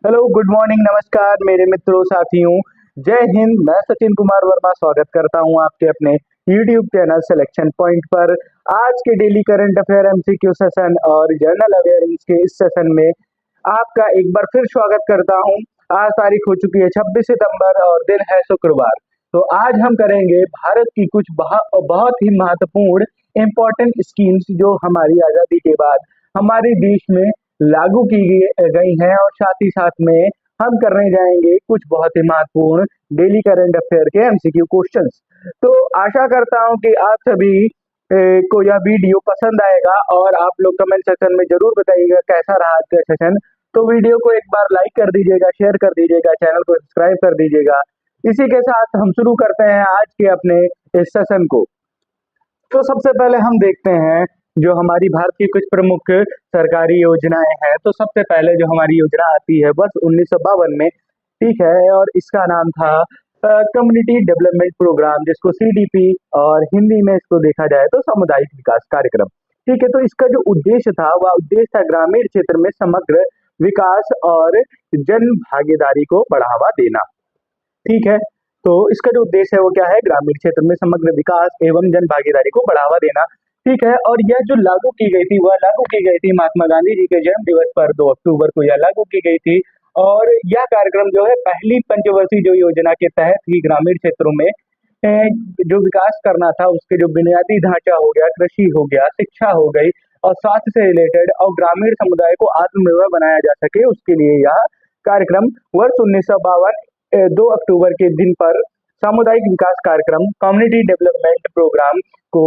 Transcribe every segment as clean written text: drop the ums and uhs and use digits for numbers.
Hello, good morning, नमस्कार मेरे मित्रों, साथियों। जय हिंद। मैं सचिन कुमार वर्मा स्वागत करता हूं आपके अपने यूट्यूब चैनल सिलेक्शन पॉइंट पर। आज के daily current affair MCQ session और जनरल अवेयरनेस के इस सेशन में आपका एक बार फिर स्वागत करता हूं। आज तारीख हो चुकी है 26 सितंबर और दिन है शुक्रवार। तो आज हम करेंगे भारत की कुछ बहुत ही महत्वपूर्ण इम्पोर्टेंट स्कीम्स जो हमारी आज़ादी के बाद हमारे देश में लागू की गई हैं, और साथ ही साथ में हम करने जाएंगे कुछ बहुत ही महत्वपूर्ण डेली करंट अफेयर के एमसीक्यू क्वेश्चंस। तो आशा करता हूं कि आप सभी को यह वीडियो पसंद आएगा, और आप लोग कमेंट सेक्शन में जरूर बताइएगा कैसा रहा आज का सेशन। तो वीडियो को एक बार लाइक कर दीजिएगा, शेयर कर दीजिएगा, चैनल को सब्सक्राइब कर दीजिएगा। इसी के साथ हम शुरू करते हैं आज के अपने इस सेशन को। तो सबसे पहले हम देखते हैं जो हमारी भारत की कुछ प्रमुख सरकारी योजनाएं हैं। तो सबसे पहले जो हमारी योजना आती है वर्ष 1952 में, ठीक है, और इसका नाम था कम्युनिटी डेवलपमेंट प्रोग्राम, जिसको सीडीपी और हिंदी में इसको देखा जाए तो सामुदायिक विकास कार्यक्रम। ठीक है, तो इसका जो उद्देश्य था वह उद्देश्य था ग्रामीण क्षेत्र में समग्र विकास और जन भागीदारी को बढ़ावा देना। ठीक है, तो इसका जो उद्देश्य है वो क्या है? ग्रामीण क्षेत्र में समग्र विकास एवं जन भागीदारी को बढ़ावा देना। ठीक है, और यह जो लागू की गई थी वह लागू की गई थी महात्मा गांधी जी के जन्म दिवस पर 2 अक्टूबर को यह लागू की गई थी। और यह कार्यक्रम जो है पहली पंचवर्षीय जो योजना के तहत ही ग्रामीण क्षेत्रों में जो विकास करना था उसके जो बुनियादी ढांचा हो गया, कृषि हो गया, शिक्षा हो गई और स्वास्थ्य से रिलेटेड, और ग्रामीण समुदाय को आत्मनिर्भर बनाया जा सके, उसके लिए यह कार्यक्रम वर्ष 1952 2 अक्टूबर के दिन पर सामुदायिक विकास कार्यक्रम कम्युनिटी डेवलपमेंट प्रोग्राम को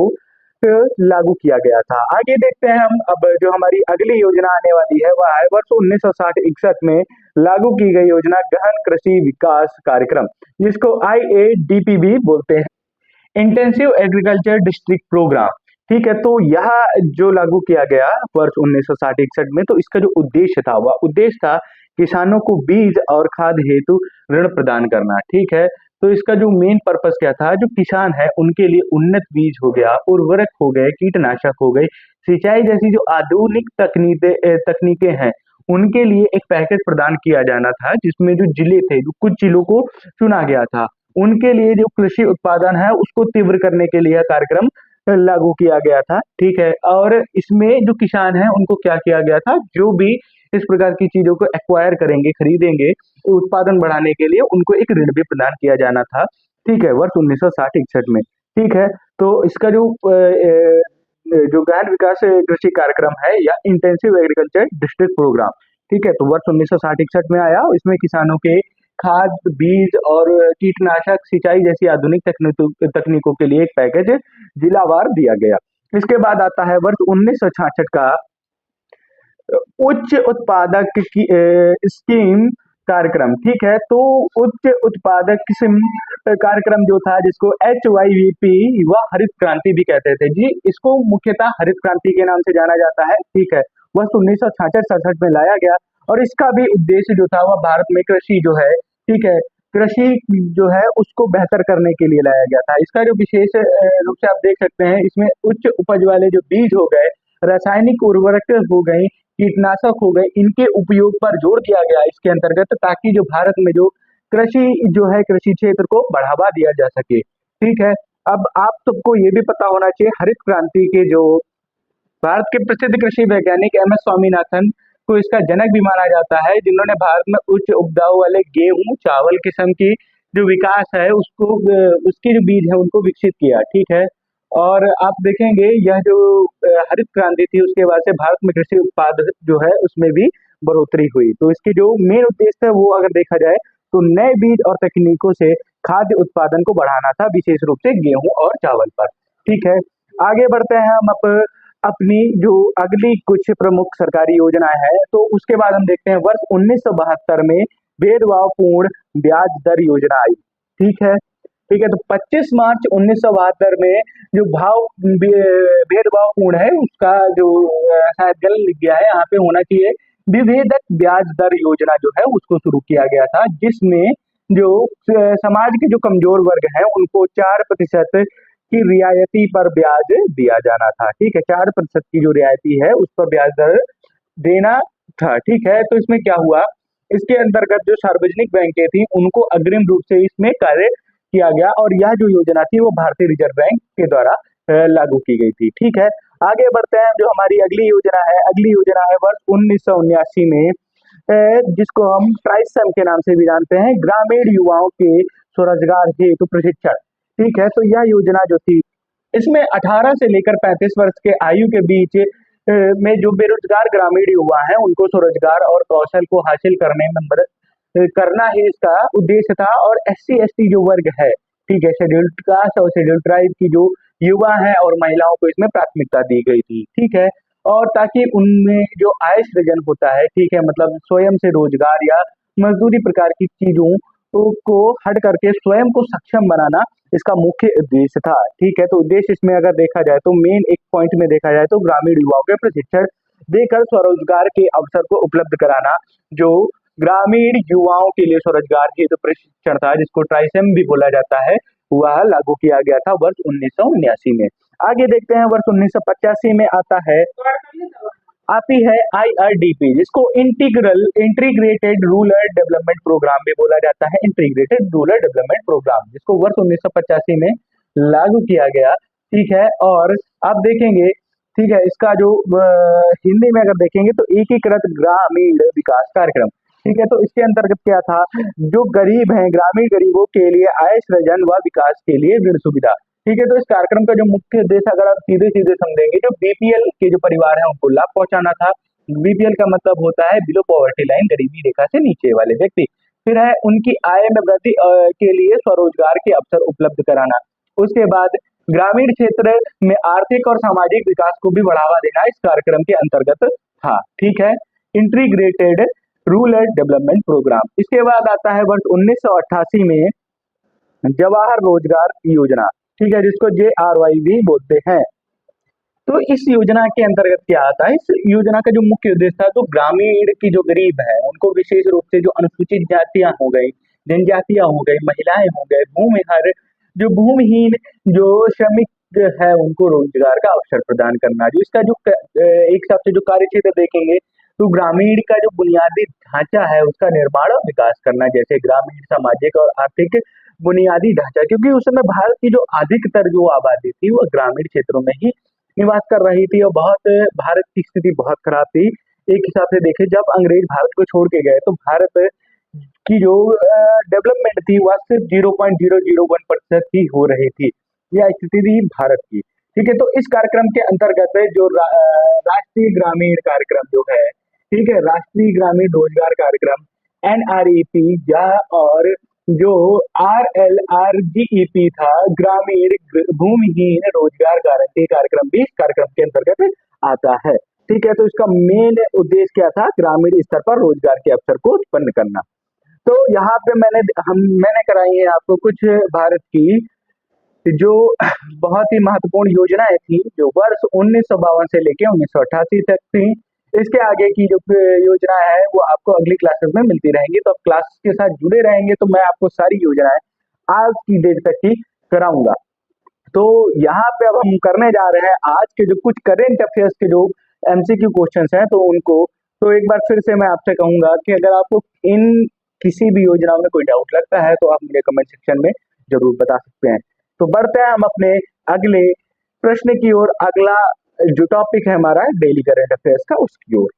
लागू किया गया था। आगे देखते हैं हम। अब जो हमारी अगली योजना आने वाली है वह है वर्ष 1960-61 में लागू की गई योजना गहन कृषि विकास कार्यक्रम, जिसको IADP भी बोलते हैं, इंटेंसिव एग्रीकल्चर डिस्ट्रिक्ट प्रोग्राम। ठीक है, तो यह जो लागू किया गया वर्ष 1960-61 में, तो इसका जो उद्देश्य था वह उद्देश्य था किसानों को बीज और खाद हेतु ऋण प्रदान करना। ठीक है, तो इसका जो मेन पर्पस क्या था, जो किसान है उनके लिए उन्नत बीज हो गया, उर्वरक हो गए, कीटनाशक हो गई, सिंचाई जैसी जो आधुनिक तकनीकें हैं उनके लिए एक पैकेज प्रदान किया जाना था, जिसमें जो जिले थे, जो कुछ जिलों को चुना गया था, उनके लिए जो कृषि उत्पादन है उसको तीव्र करने के लिए यह कार्यक्रम लागू किया गया था। ठीक है, और इसमें जो किसान हैं उनको क्या किया गया था, जो भी इस प्रकार की चीजों को एक्वायर करेंगे, खरीदेंगे, उत्पादन बढ़ाने के लिए उनको एक ऋण भी प्रदान किया जाना था। ठीक है, वर्ष 1960-61 में। ठीक है, तो इसका जो गहन विकास कृषि कार्यक्रम है या इंटेंसिव एग्रीकल्चर डिस्ट्रिक्ट प्रोग्राम, ठीक है, तो वर्ष 1960-61 में आया। इसमें किसानों के खाद, बीज और कीटनाशक, सिंचाई जैसी आधुनिक तकनीकों के लिए एक पैकेज जिलावार दिया गया। इसके बाद आता है वर्ष 1966 का उच्च उत्पादक की स्कीम कार्यक्रम। ठीक है, तो उच्च उत्पादक किस्म कार्यक्रम जो था, जिसको HYVP व हरित क्रांति भी कहते थे जी, इसको मुख्यतः हरित क्रांति के नाम से जाना जाता है। ठीक है, वर्ष 1966-67 में लाया गया, और इसका भी उद्देश्य जो था वह भारत में कृषि जो है, ठीक है, कृषि जो है उसको बेहतर करने के लिए लाया गया था। इसका जो विशेष रूप से आप देख सकते हैं, इसमें उच्च उपज वाले जो बीज हो गए, रासायनिक उर्वरक हो गई, कीटनाशक हो गए, इनके उपयोग पर जोर दिया गया इसके अंतर्गत, ताकि जो भारत में जो कृषि जो है, कृषि क्षेत्र को बढ़ावा दिया जा सके। ठीक है, अब आप सबको ये भी पता होना चाहिए, हरित क्रांति के जो भारत के प्रसिद्ध कृषि वैज्ञानिक MS स्वामीनाथन को इसका जनक भी माना जाता है, जिन्होंने भारत में उच्च उपजाऊ वाले गेहूं, चावल किस्म की जो विकास है उसको उसकी जो बीज है उनको विकसित किया। ठीक है, और आप देखेंगे यह जो हरित क्रांति थी उसके बाद से भारत में कृषि उत्पाद जो है उसमें भी बढ़ोतरी हुई। तो इसकी जो मेन उद्देश्य है वो अगर देखा जाए तो नए बीज और तकनीकों से खाद्य उत्पादन को बढ़ाना था, विशेष रूप से गेहूं और चावल पर। ठीक है, आगे बढ़ते हैं हम अपनी जो अगली कुछ प्रमुख सरकारी योजनाएं हैं। तो उसके बाद हम देखते हैं वर्ष 1972 में भेदभावपूर्ण ब्याज दर योजना आई। ठीक है, ठीक है, तो 25 मार्च 1972 में जो भेदभावपूर्ण है उसका जो शायद गलत लिख गया है, यहाँ पे होना चाहिए विभेदक ब्याज दर योजना जो है उसको शुरू किया गया था, जिसमें जो समाज के जो कमजोर वर्ग हैं उनको 4% की रियायती पर ब्याज दिया जाना था। ठीक है, 4% की जो रियायती है उस पर ब्याज दर देना था। ठीक है, तो इसमें क्या हुआ इसके अंतर्गत जो सार्वजनिक बैंकें थी उनको अग्रिम रूप से इसमें कार्य किया गया और यह जो योजना थी वो भारतीय रिजर्व बैंक के द्वारा लागू की गई थी। ठीक है, आगे बढ़ते हैं। जो हमारी अगली योजना है वर्ष 1979 में, जिसको हम ट्राइसम के नाम से भी जानते हैं, ग्रामीण युवाओं के स्वरोजगार हेतु प्रशिक्षण। ठीक है, तो यह योजना जो थी इसमें 18 से लेकर 35 वर्ष के आयु के बीच में जो बेरोजगार ग्रामीण युवा हैं उनको स्वरोजगार और कौशल को हासिल करने में मदद करना ही इसका उद्देश्य था। और SC ST जो वर्ग है, ठीक है, शेड्यूल्ड कास्ट और शेड्यूल्ड ट्राइब की जो युवा है और महिलाओं को इसमें प्राथमिकता दी गई थी। ठीक है, और ताकि उनमें जो आय सृजन होता है, ठीक है, मतलब स्वयं से रोजगार या मजदूरी प्रकार की चीजों को हट करके स्वयं को सक्षम बनाना इसका मुख्य उद्देश्य था। ठीक है, तो उद्देश्य इसमें अगर देखा जाए तो मेन एक पॉइंट में देखा जाए तो ग्रामीण युवाओं के प्रशिक्षण देकर स्वरोजगार के अवसर को उपलब्ध कराना, जो ग्रामीण युवाओं के लिए स्वरोजगार हेतु प्रशिक्षण था, जिसको ट्राइसम भी बोला जाता है, वह लागू किया गया था वर्ष 1979 में। आगे देखते हैं, वर्ष 1985 में आती है IRDP, जिसको इंटीग्रेटेड रूरल डेवलपमेंट प्रोग्राम भी बोला जाता है, इंटीग्रेटेड रूरल डेवलपमेंट प्रोग्राम, जिसको वर्ष 1985 में लागू किया गया। ठीक है, और आप देखेंगे, ठीक है, इसका जो हिंदी में अगर देखेंगे तो एकीकृत ग्रामीण विकास कार्यक्रम। ठीक है, तो इसके अंतर्गत क्या था, जो गरीब हैं, ग्रामीण गरीबों के लिए आय सृजन व विकास के लिए ऋण सुविधा। ठीक है, तो इस कार्यक्रम का जो मुख्य उद्देश्य अगर आप सीधे सीधे समझेंगे, जो BPL के जो परिवार है उनको लाभ पहुंचाना था। BPL का मतलब होता है बिलो पॉवर्टी लाइन, गरीबी रेखा से नीचे वाले व्यक्ति। फिर है उनकी आय में वृद्धि के लिए स्वरोजगार के अवसर उपलब्ध कराना। उसके बाद ग्रामीण क्षेत्र में आर्थिक और सामाजिक विकास को भी बढ़ावा देना इस कार्यक्रम के अंतर्गत था। ठीक है, इंटीग्रेटेड रूरल डेवलपमेंट प्रोग्राम। इसके बाद आता है वर्ष 1988 में जवाहर रोजगार योजना। ठीक है, जिसको JRY भी बोलते हैं। तो इस योजना के अंतर्गत क्या आता है, इस योजना का जो मुख्य उद्देश्य था, तो ग्रामीण की जो गरीब है उनको विशेष रूप से जो अनुसूचित जातियां हो गई, जनजातियां हो गई, महिलाएं हो गए, भूमिहर, जो भूमिहीन, जो श्रमिक है, उनको रोजगार का अवसर प्रदान करना। जो इसका जो एक हिसाब से जो कार्य क्षेत्र देखेंगे तो ग्रामीण का जो बुनियादी ढांचा है उसका निर्माण और विकास करना, जैसे ग्रामीण सामाजिक और आर्थिक बुनियादी ढांचा, क्योंकि उस समय भारत की जो अधिकतर जो आबादी थी वो ग्रामीण क्षेत्रों में ही निवास कर रही थी और भारत की स्थिति बहुत खराब थी। एक हिसाब से देखें, जब अंग्रेज भारत को छोड़ के गए तो भारत की जो डेवलपमेंट थी वह सिर्फ 0.001% ही हो रही थी। यह स्थिति थी भारत की। ठीक है, तो इस कार्यक्रम के अंतर्गत जो राष्ट्रीय ग्रामीण कार्यक्रम जो है, ठीक है, राष्ट्रीय ग्रामीण रोजगार कार्यक्रम NREP, या और जो RLRGEP था, ग्रामीण भूमिहीन रोजगार गारंटी कार्यक्रम भी इस कार्यक्रम के अंतर्गत आता है। ठीक है, तो इसका मेन उद्देश्य क्या था, ग्रामीण स्तर पर रोजगार के अवसर को उत्पन्न करना। तो यहाँ पे मैंने कराई है आपको कुछ भारत की जो बहुत ही महत्वपूर्ण योजनाएं थी, जो वर्ष 1952 से लेके 1988 तक थी। इसके आगे की जो योजना है वो आपको अगली क्लासेस में मिलती रहेंगी, तो आप क्लास के साथ जुड़े रहेंगे तो मैं आपको सारी योजनाएं आज की डेट तक की कराऊंगा। तो यहाँ पे अब हम करने जा रहे हैं आज के जो कुछ करेंट अफेयर्स के जो MCQ क्वेश्चंस हैं, तो उनको तो एक बार फिर से मैं आपसे कहूंगा कि अगर आपको इन किसी भी योजनाओं में कोई डाउट लगता है तो आप मुझे कमेंट सेक्शन में जरूर बता सकते हैं। तो बढ़ते हैं हम अपने अगले प्रश्न की ओर। अगला जो टॉपिक है हमारा डेली करंट अफेयर्स का, उसकी ओर।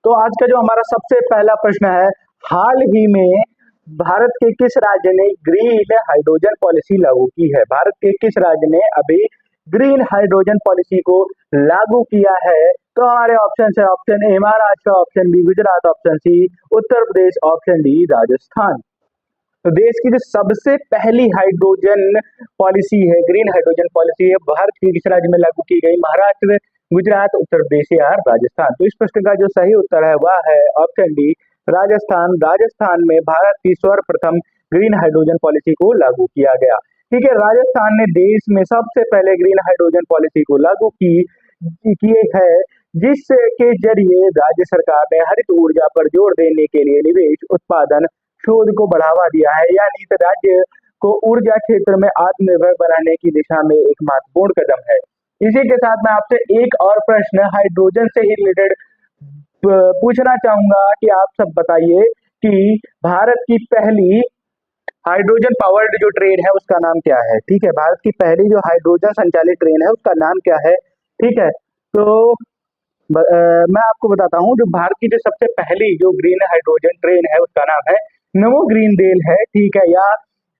तो आज का जो हमारा सबसे पहला प्रश्न है, हाल ही में भारत के किस राज्य ने ग्रीन हाइड्रोजन पॉलिसी लागू की है? भारत के किस राज्य ने अभी ग्रीन हाइड्रोजन पॉलिसी को लागू किया है? तो हमारे ऑप्शन है, option A Maharashtra, option B Gujarat, option C Uttar Pradesh, option D Rajasthan. तो देश की जो सबसे पहली हाइड्रोजन पॉलिसी है, ग्रीन हाइड्रोजन पॉलिसी है, भारत के किस राज्य में लागू की गई? महाराष्ट्र, गुजरात, उत्तर प्रदेश या राजस्थान। तो इस प्रश्न का जो सही उत्तर है वह है ऑप्शन डी राजस्थान। राजस्थान में भारत की सर्वप्रथम ग्रीन हाइड्रोजन पॉलिसी को लागू किया गया। ठीक है, राजस्थान ने देश में सबसे पहले ग्रीन हाइड्रोजन पॉलिसी को लागू किए है, जिसके जरिए राज्य सरकार ने हरित ऊर्जा पर जोर देने के लिए निवेश, उत्पादन, शोध को बढ़ावा दिया है। यानी राज्य को ऊर्जा क्षेत्र में आत्मनिर्भर बनाने की दिशा में एक महत्वपूर्ण कदम है। इसी के साथ मैं आपसे एक और प्रश्न हाइड्रोजन से ही रिलेटेड पूछना चाहूंगा कि आप सब बताइए कि भारत की पहली हाइड्रोजन पावर्ड जो ट्रेन है उसका नाम क्या है। ठीक है, भारत की पहली जो हाइड्रोजन संचालित ट्रेन है उसका नाम क्या है। ठीक है, तो मैं आपको बताता हूँ, जो भारत की जो सबसे पहली जो ग्रीन हाइड्रोजन ट्रेन है उसका नाम है नमो ग्रीन रेल है। ठीक है, या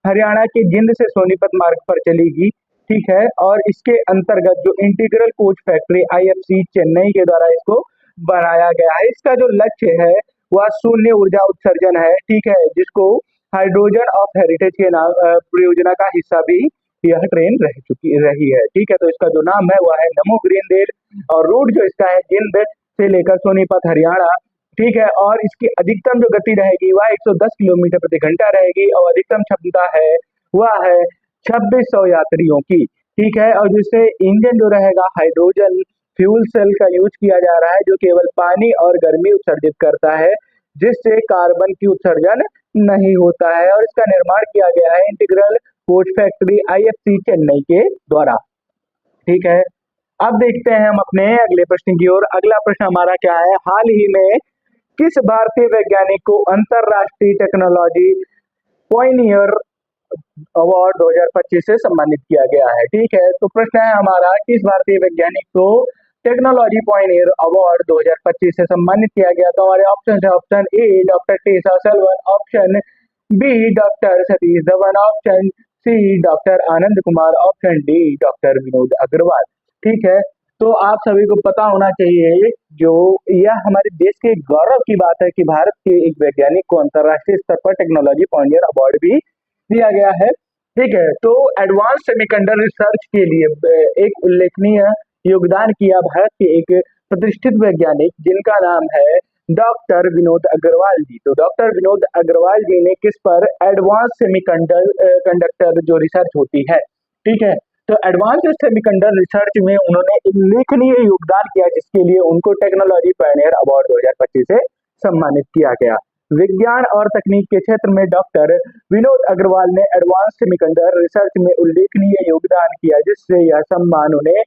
हरियाणा के जिंद से सोनीपत मार्ग पर चलेगी। ठीक है, और इसके अंतर्गत जो integral coach factory IFC Chennai के द्वारा इसको बनाया गया है। इसका जो लक्ष्य है वह शून्य ऊर्जा उत्सर्जन है। ठीक है, जिसको हाइड्रोजन ऑफ हेरिटेज के नाम परियोजना का हिस्सा भी यह ट्रेन रही है। ठीक है, तो इसका जो नाम है वह है नमो ग्रीन रेल, और रूट जो इसका है जिंद से लेकर सोनीपत हरियाणा। ठीक है, और इसकी अधिकतम जो गति रहेगी वह 110 किलोमीटर प्रति घंटा रहेगी, और अधिकतम क्षमता है वह है 2600 यात्रियों की। ठीक है, और जिससे इंजन जो रहेगा हाइड्रोजन फ्यूल सेल का यूज किया जा रहा है, जो केवल पानी और गर्मी उत्सर्जित करता है, जिससे कार्बन की उत्सर्जन नहीं होता है। और इसका निर्माण किया गया है integral coach factory IFC Chennai के द्वारा। ठीक है, अब देखते हैं हम अपने अगले प्रश्न की ओर। अगला प्रश्न हमारा क्या है, हाल ही में किस भारतीय वैज्ञानिक को अंतरराष्ट्रीय टेक्नोलॉजी पॉइनियर अवार्ड 2025 से सम्मानित किया गया है। ठीक है, तो प्रश्न है हमारा, किस भारतीय वैज्ञानिक को टेक्नोलॉजी पॉइनियर अवार्ड 2025 से सम्मानित किया गया। तो हमारे ऑप्शन है, option A doctor Tessa Selvan, option B doctor Satish Dhawan, option C doctor Anand Kumar, option D doctor Vinod Agarwal. ठीक है, तो आप सभी को पता होना चाहिए, जो यह हमारे देश के गौरव की बात है कि भारत के एक वैज्ञानिक को अंतरराष्ट्रीय स्तर पर टेक्नोलॉजी पॉइनियर अवार्ड भी दिया गया है। ठीक है, तो एडवांस सेमीकंडक्टर रिसर्च के लिए एक उल्लेखनीय योगदान किया भारत के एक प्रतिष्ठित वैज्ञानिक, जिनका नाम है डॉक्टर विनोद अग्रवाल जी। तो डॉक्टर विनोद अग्रवाल जी ने किस पर, एडवांस सेमीकंडक्टर जो रिसर्च होती है। ठीक है, तो एडवांस सेमीकंडक्टर रिसर्च में उन्होंने उल्लेखनीय योगदान किया, जिसके लिए उनको टेक्नोलॉजी पायनियर अवार्ड 2025 से सम्मानित किया गया। विज्ञान और तकनीक के क्षेत्र में डॉक्टर विनोद अग्रवाल ने एडवांस सेमीकंडक्टर रिसर्च में उल्लेखनीय योगदान किया, जिससे यह सम्मान उन्हें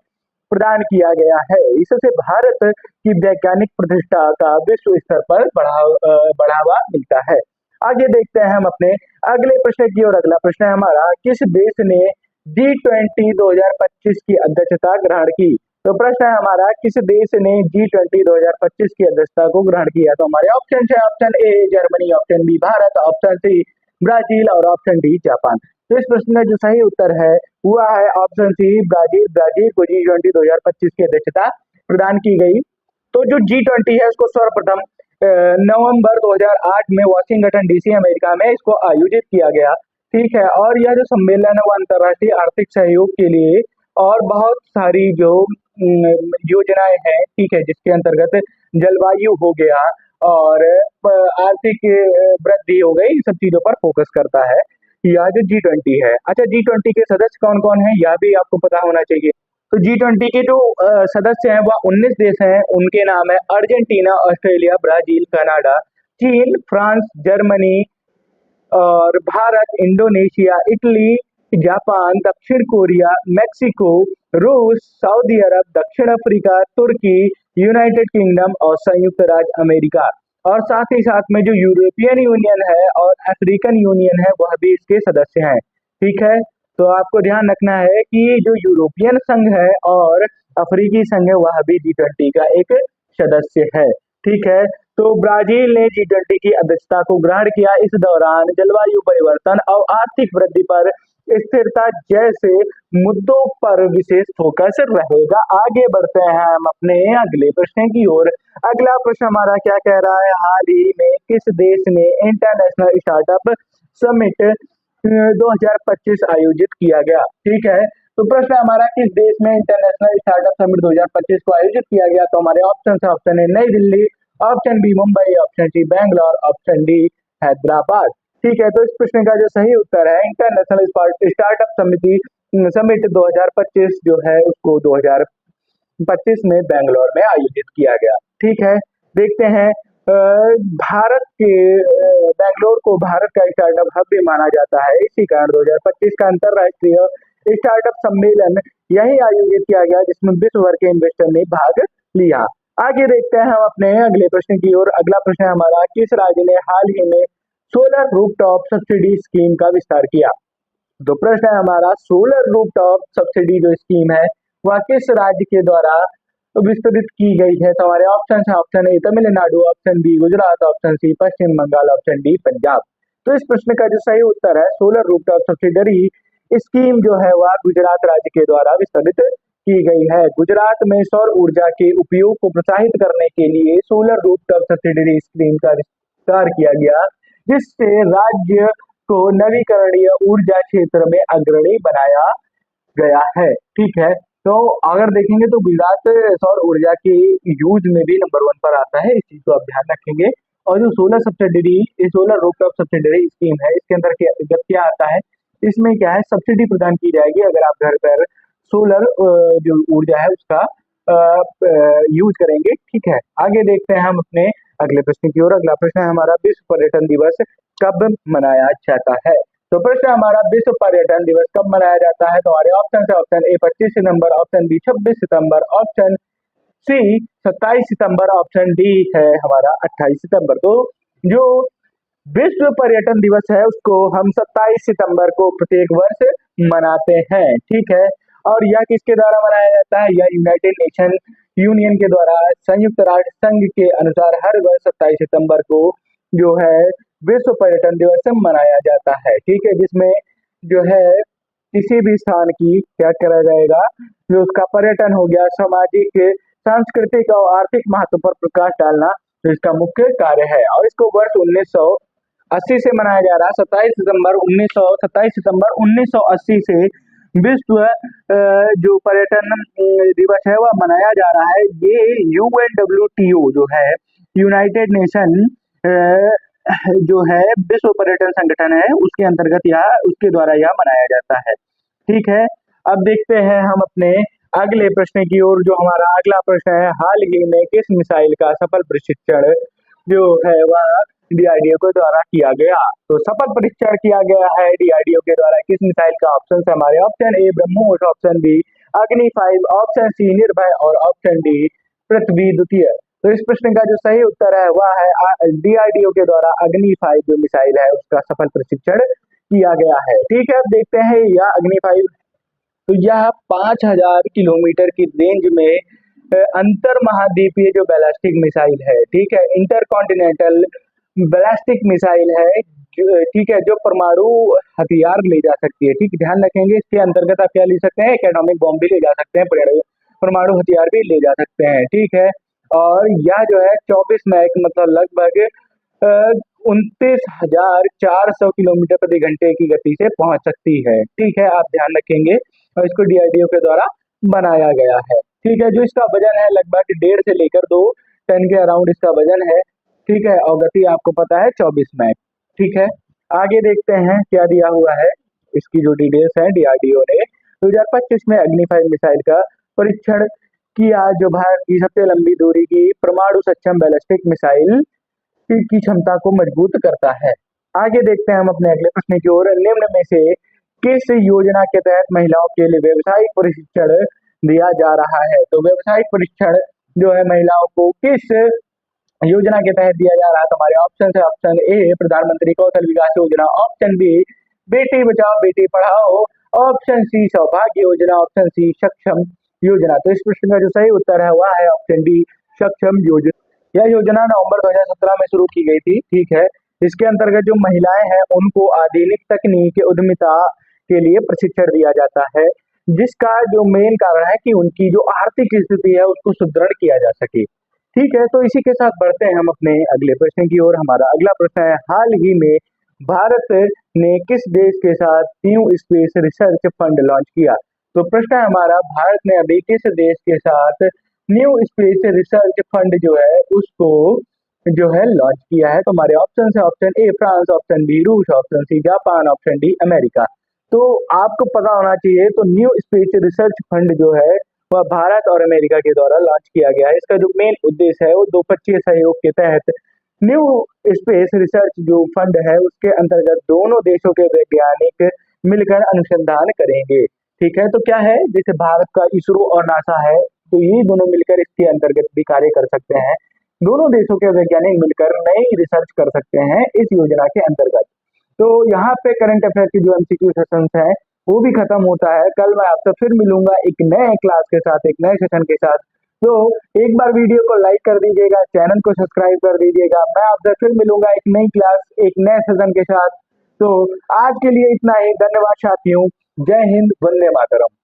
प्रदान किया गया है। इससे भारत की वैज्ञानिक प्रतिष्ठा का विश्व स्तर पर बढ़ावा मिलता है। आगे देखते हैं हम अपने अगले प्रश्न की ओर। अगला प्रश्न है हमारा, किस देश ने G20 2025 की अध्यक्षता ग्रहण की। तो प्रश्न है हमारा, किस देश ने G20 2025 की अध्यक्षता को ग्रहण किया। तो हमारे ऑप्शन है, option A Germany, option B Bharat, option C Brazil और ऑप्शन डी जापान। तो इस प्रश्न का जो सही उत्तर है वह है ऑप्शन सी ब्राजील। ब्राजील को G20 2025 की अध्यक्षता प्रदान की गई। तो जो G20 है उसको सर्वप्रथम नवंबर 2008 में वाशिंगटन डीसी अमेरिका में इसको आयोजित किया गया। ठीक है, और यह जो सम्मेलन है वो अंतर्राष्ट्रीय आर्थिक सहयोग के लिए और बहुत सारी जो योजनाएं हैं, ठीक है, जिसके अंतर्गत जलवायु हो गया और आर्थिक वृद्धि हो गई, इन सब चीजों पर फोकस करता है यह जो G20 है। अच्छा, G20 के सदस्य कौन कौन है यह भी आपको पता होना चाहिए। तो G20 के जो सदस्य हैं वह 19 देश हैं। उनके नाम है अर्जेंटीना, ऑस्ट्रेलिया, ब्राजील, कनाडा, चीन, फ्रांस, जर्मनी और भारत, इंडोनेशिया, इटली, जापान, दक्षिण कोरिया, मेक्सिको, रूस, सऊदी अरब, दक्षिण अफ्रीका, तुर्की, यूनाइटेड किंगडम और संयुक्त राज्य अमेरिका। और साथ ही साथ में जो यूरोपियन यूनियन है और अफ्रीकन यूनियन है वह भी इसके सदस्य हैं। ठीक है, तो आपको ध्यान रखना है कि जो यूरोपियन संघ है और अफ्रीकी संघ है वह भी G20 का एक सदस्य है। ठीक है, तो ब्राजील ने G20 की अध्यक्षता को ग्रहण किया। इस दौरान जलवायु परिवर्तन और आर्थिक वृद्धि पर स्थिरता जैसे मुद्दों पर विशेष फोकस रहेगा। आगे बढ़ते हैं हम अपने अगले प्रश्न की ओर। अगला प्रश्न हमारा क्या कह रहा है, हाल ही में किस देश ने इंटरनेशनल स्टार्टअप समिट 2025 आयोजित किया गया। ठीक है, तो प्रश्न हमारा, किस देश में इंटरनेशनल स्टार्टअप समिट 2025 को आयोजित किया गया। तो हमारे ऑप्शन है, option A New Delhi, option B Mumbai, option C Bangalore, option D Hyderabad. ठीक है, तो इस प्रश्न का जो सही उत्तर है इंटरनेशनल स्टार्टअप समिट 2025 जो है उसको 2025 में बैंगलोर में आयोजित किया गया। ठीक है, देखते हैं भारत के बैंगलोर को भारत का स्टार्टअप हब भी माना जाता है। इसी कारण 2025 का अंतरराष्ट्रीय स्टार्टअप सम्मेलन यही आयोजित किया गया, जिसमें विश्व भर के इन्वेस्टर ने भाग लिया। आगे देखते हैं हम अपने अगले प्रश्न की ओर। अगला प्रश्न है हमारा, किस राज्य ने हाल ही में सोलर रूफटॉप सब्सिडी स्कीम का विस्तार किया? तो प्रश्न है हमारा, सोलर रूफटॉप सब्सिडी जो स्कीम है वह किस राज्य के द्वारा विस्तृत की गई है? तो हमारे ऑप्शन है, option A Tamil Nadu, option B Gujarat, option C Paschim Bangal, option D Punjab. तो इस प्रश्न का जो सही उत्तर है, सोलर रूफटॉप सब्सिडरी स्कीम जो है वह गुजरात राज्य के द्वारा विस्तृत की गई है। गुजरात में सौर ऊर्जा के उपयोग को प्रोत्साहित करने के लिए सोलर रूफटॉप सब्सिडरी स्कीम का विस्तार किया गया, जिससे राज्य को नवीकरणीय ऊर्जा क्षेत्र में अग्रणी बनाया गया है। ठीक है, तो अगर देखेंगे तो गुजरात सौर ऊर्जा के यूज में भी नंबर 1 पर आता है, इस चीज को आप ध्यान रखेंगे। और जो सोलर रूफटॉप सब्सिडरी स्कीम है, इसके अंदर क्या आता है, इसमें क्या है, सब्सिडी प्रदान की जाएगी अगर आप घर पर सोलर जो ऊर्जा है उसका यूज करेंगे। ठीक है, आगे देखते हैं हम अपने अगले प्रश्न की ओर। अगला प्रश्न है हमारा, विश्व पर्यटन दिवस कब मनाया जाता है? तो प्रश्न हमारा, विश्व पर्यटन दिवस कब मनाया जाता है? तो हमारे ऑप्शन है, ऑप्शन ए 25 सितंबर, ऑप्शन बी 26 सितंबर, ऑप्शन सी 27 सितंबर, ऑप्शन डी है हमारा 28 सितंबर। तो जो विश्व पर्यटन दिवस है उसको हम 27 सितंबर को प्रत्येक वर्ष मनाते हैं। ठीक है, और यह किसके द्वारा मनाया जाता है? यह यूनाइटेड नेशन यूनियन के द्वारा, संयुक्त राष्ट्र संघ के अनुसार हर वर्ष 27 सितंबर को जो है विश्व पर्यटन दिवस मनाया जाता है। ठीक है, जिसमें जो है किसी भी स्थान की क्या करा जाएगा, जो उसका पर्यटन हो गया, सामाजिक, सांस्कृतिक और आर्थिक महत्व पर प्रकाश डालना तो इसका मुख्य कार्य है। और इसको वर्ष 1980 से मनाया जा रहा है। 27 सितंबर 1980 से विश्व जो पर्यटन दिवस है वह मनाया जा रहा है। ये UNWTO जो है, यूनाइटेड नेशन जो है विश्व पर्यटन संगठन है, उसके अंतर्गत यह, उसके द्वारा यह मनाया जाता है। ठीक है, अब देखते हैं हम अपने अगले प्रश्न की ओर। जो हमारा अगला प्रश्न है, हाल ही में किस मिसाइल का सफल प्रशिक्षण जो है वह DRDO के द्वारा किया गया? तो सफल परीक्षण किया गया है DRDO के द्वारा किस मिसाइल का? ऑप्शन है हमारे, option A BrahMos, option B Agni 5, option C निर्भय और ऑप्शन डी पृथ्वी द्वितीय। तो इस प्रश्न का जो सही उत्तर है वह है DRDO के द्वारा अग्नि 5 जो मिसाइल है उसका सफल प्रशिक्षण किया गया है। ठीक है, अब देखते हैं यह अग्नि 5, तो यह 5000 किलोमीटर की रेंज में अंतर महाद्वीपीय जो बैलिस्टिक मिसाइल है, ठीक है, इंटरकॉन्टिनेंटल बैलिस्टिक मिसाइल है, ठीक है, जो परमाणु हथियार ले जा सकती है। ठीक, ध्यान रखेंगे, इसके अंतर्गत आप क्या ले सकते हैं, एटॉमिक बॉम्ब भी ले जा सकते हैं, परमाणु हथियार भी ले जा सकते हैं। ठीक है, और यह जो है 24 मैक मतलब लगभग 29,400 किलोमीटर प्रति घंटे की गति से पहुंच सकती है। ठीक है, आप ध्यान रखेंगे, और इसको DRDO के द्वारा बनाया गया है। ठीक है, जो इसका वजन है लगभग 1.5 से लेकर 2 टन के अराउंड इसका वजन है। ठीक है, और गति आपको पता है 24 मैक। ठीक है, आगे देखते हैं क्या दिया हुआ है, इसकी जो डिटेल्स है। DRDO ने 2025 में अग्नि 5 मिसाइल का परीक्षण किया, जो भारत की सबसे लंबी दूरी की परमाणु सक्षम बैलिस्टिक मिसाइल की क्षमता को मजबूत करता है। आगे देखते हैं हम अपने अगले प्रश्न की ओर। निम्न में से किस योजना के तहत महिलाओं के लिए व्यावसायिक प्रशिक्षण दिया जा रहा है? तो व्यावसायिक प्रशिक्षण जो है महिलाओं को किस योजना के तहत दिया जा रहा है? तो हमारे ऑप्शन है, ऑप्शन ए प्रधानमंत्री कौशल विकास योजना, option B Beti Bachao Beti Padhao, option C सौभाग्य योजना, ऑप्शन सी सक्षम योजना। तो इस प्रश्न का जो सही उत्तर है वह है ऑप्शन डी सक्षम योजना। यह योजना नवंबर 2017 में शुरू की गई थी। ठीक है, इसके अंतर्गत जो महिलाएं हैं उनको आधुनिक तकनीक उद्यमिता के लिए प्रशिक्षण दिया जाता है, जिसका जो मेन कारण है कि उनकी जो आर्थिक स्थिति है उसको सुदृढ़ किया जा सके। ठीक है, तो इसी के साथ बढ़ते हैं हम अपने अगले प्रश्न की ओर। हमारा अगला प्रश्न है, हाल ही में भारत ने किस देश के साथ new space research fund launch किया? तो प्रश्न है हमारा, भारत ने अभी किस देश के साथ न्यू स्पेस रिसर्च फंड जो है उसको जो है लॉन्च किया है? तो हमारे ऑप्शन है, option A France, option B रूस, option C Japan, option D America. तो आपको पता होना चाहिए, तो न्यू स्पेस रिसर्च फंड जो है वह भारत और अमेरिका के द्वारा लॉन्च किया गया है। इसका जो मेन उद्देश्य है वो द्विपक्षीय सहयोग के तहत न्यू स्पेस रिसर्च जो फंड है उसके अंतर्गत दोनों देशों के वैज्ञानिक मिलकर अनुसंधान करेंगे। ठीक है, तो क्या है, जैसे भारत का इसरो और नासा है, तो ये दोनों मिलकर इसके अंतर्गत भी कार्य कर सकते हैं। दोनों देशों के वैज्ञानिक मिलकर नई रिसर्च कर सकते हैं इस योजना के अंतर्गत। तो यहाँ पे करंट अफेयर की जो एमसीक्यू सेशंस है वो भी खत्म होता है। कल मैं आपसे फिर मिलूंगा एक नए क्लास के साथ, एक नए सेशन के साथ। तो एक बार वीडियो को लाइक कर दीजिएगा, चैनल को सब्सक्राइब कर दीजिएगा। मैं आपसे फिर मिलूंगा एक नई क्लास, एक नए सेशन के साथ। तो आज के लिए इतना ही। धन्यवाद साथियों। जय हिंद, वंदे मातरम।